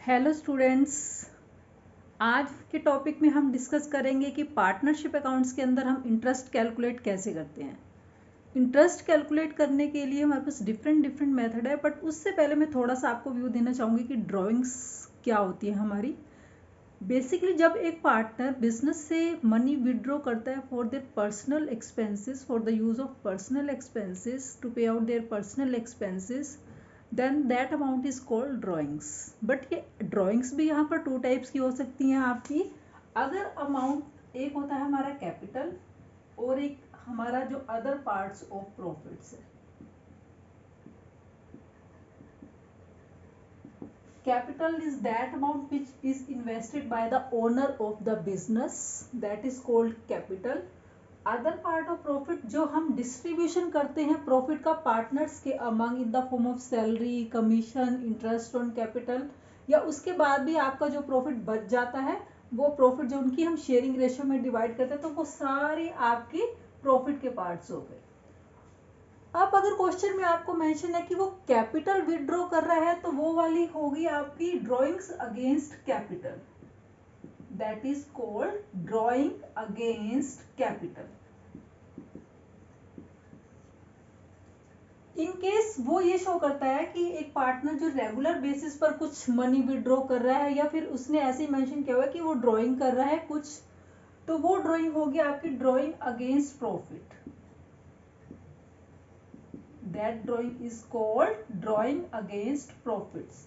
Hello students, आज के topic में हम डिस्कस करेंगे कि पार्टनरशिप अकाउंट्स के अंदर हम इंटरेस्ट कैलकुलेट कैसे करते हैं। इंटरेस्ट कैलकुलेट करने के लिए हमारे पास डिफरेंट मेथड है, बट उससे पहले मैं थोड़ा सा आपको व्यू देना चाहूँगी कि ड्राइंग्स क्या होती है हमारी। बेसिकली जब एक पार्टनर बिजनेस से मनी विड्रॉ करता है for their personal expenses, for the use of personal expenses, to pay out their personal expenses, then that amount is called drawings. But ये ड्राइंग्स भी यहाँ पर टू टाइप्स की हो सकती हैं आपकी। अगर अमाउंट एक होता है हमारा कैपिटल और एक हमारा जो अदर पार्ट्स ऑफ प्रॉफिट्स है। Capital is that amount which is invested by the owner of the business, that is called capital. Other part of profit जो हम डिस्ट्रीब्यूशन करते हैं प्रॉफिट का पार्टनर्स के among in the form of salary, commission, interest on capital, या उसके बाद भी आपका जो प्रॉफिट बच जाता है वो प्रॉफिट जो उनकी हम शेयरिंग रेशियो में डिवाइड करते हैं, तो वो सारी आपकी प्रॉफिट के पार्ट्स हो गए। अब अगर क्वेश्चन में आपको मेंशन है कि वो कैपिटल विड्रॉ कर रहा है, तो वो वाली होगी आपकी drawings against capital, that is called drawing against capital. In case वो ये शो करता है कि एक पार्टनर जो रेगुलर बेसिस पर कुछ मनी विड्रॉ कर रहा है, या फिर उसने ऐसे मेंशन किया हुआ है कि वो ड्राइंग कर रहा है कुछ, तो वो ड्राइंग होगी आपकी drawing against profit. That drawing is called drawing against profits.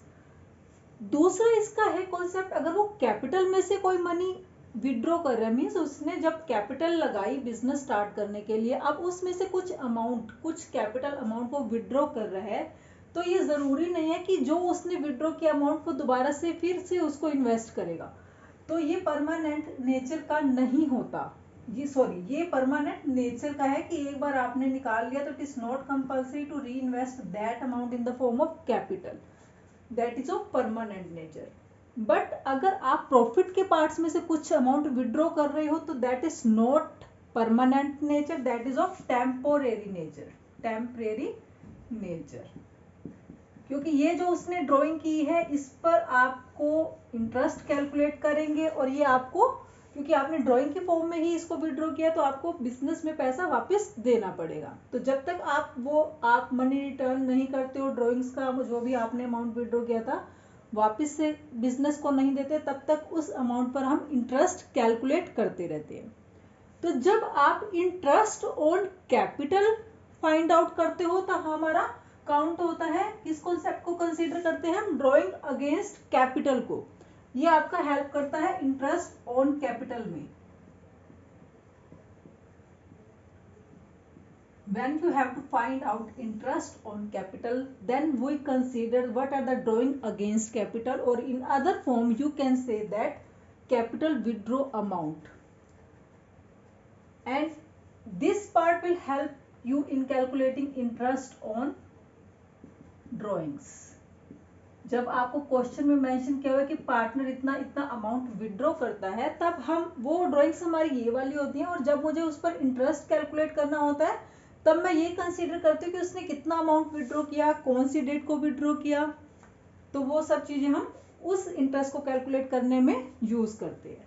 दूसरा इसका है कॉन्सेप्ट, अगर वो कैपिटल में से कोई मनी विड्रॉ कर रहा है, मीन्स उसने जब कैपिटल लगाई बिजनेस स्टार्ट करने के लिए, अब उसमें से कुछ कैपिटल अमाउंट को विड्रॉ कर रहा है, तो ये जरूरी नहीं है कि जो उसने विड्रॉ किया अमाउंट को दोबारा से फिर से उसको इन्वेस्ट करेगा। तो ये परमानेंट नेचर का नहीं होता। ये परमानेंट नेचर का है कि एक बार आपने निकाल लिया तो it is not compulsory to reinvest that amount in the form of capital, that is of permanent nature. But अगर आप प्रॉफिट के पार्ट्स में से कुछ अमाउंट विड्रॉ कर रहे हो, तो that is not permanent nature, that is of temporary nature. क्योंकि ये जो उसने ड्राइंग की है इस पर आपको इंटरेस्ट कैलकुलेट करेंगे, और ये आपको, क्योंकि आपने ड्राइंग के फॉर्म में ही इसको विड्रॉ किया, तो आपको बिजनेस में पैसा वापस देना पड़ेगा। तो जब तक आप मनी रिटर्न नहीं करते हो, ड्राइंग्स का जो भी आपने अमाउंट विड्रॉ किया था वापस से बिजनेस को नहीं देते, तब तक उस अमाउंट पर हम इंटरेस्ट कैलकुलेट करते रहते हैं। तो जब आप interest on capital find out करते हो, तो हमारा काउंट होता है, किस कॉन्सेप्ट को कंसीडर करते हैं हम, ड्राइंग अगेंस्ट कैपिटल को। ये आपका हेल्प करता है इंटरेस्ट ऑन कैपिटल में। When you have to find out interest on capital, then we consider what are the drawing against capital, or in other form you can say that capital withdraw amount, and this part will help you in calculating interest on drawings. जब आपको question में mention किया हुआ है कि partner इतना इतना amount withdraw करता है, तब हम वो ड्राइंग्स हमारी ये वाली होती हैं, और जब मुझे उस पर इंटरेस्ट कैलकुलेट करना होता है तब मैं ये कंसीडर करती हूँ कि उसने कितना अमाउंट विड्रॉ किया, कौन सी डेट को विड्रॉ किया, तो वो सब चीजें हम उस इंटरेस्ट को कैलकुलेट करने में यूज करते हैं।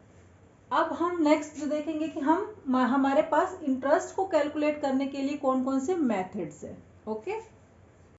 अब हम नेक्स्ट जो देखेंगे कि हमारे पास इंटरेस्ट को कैलकुलेट करने के लिए कौन कौन से मेथड्स है। ओके।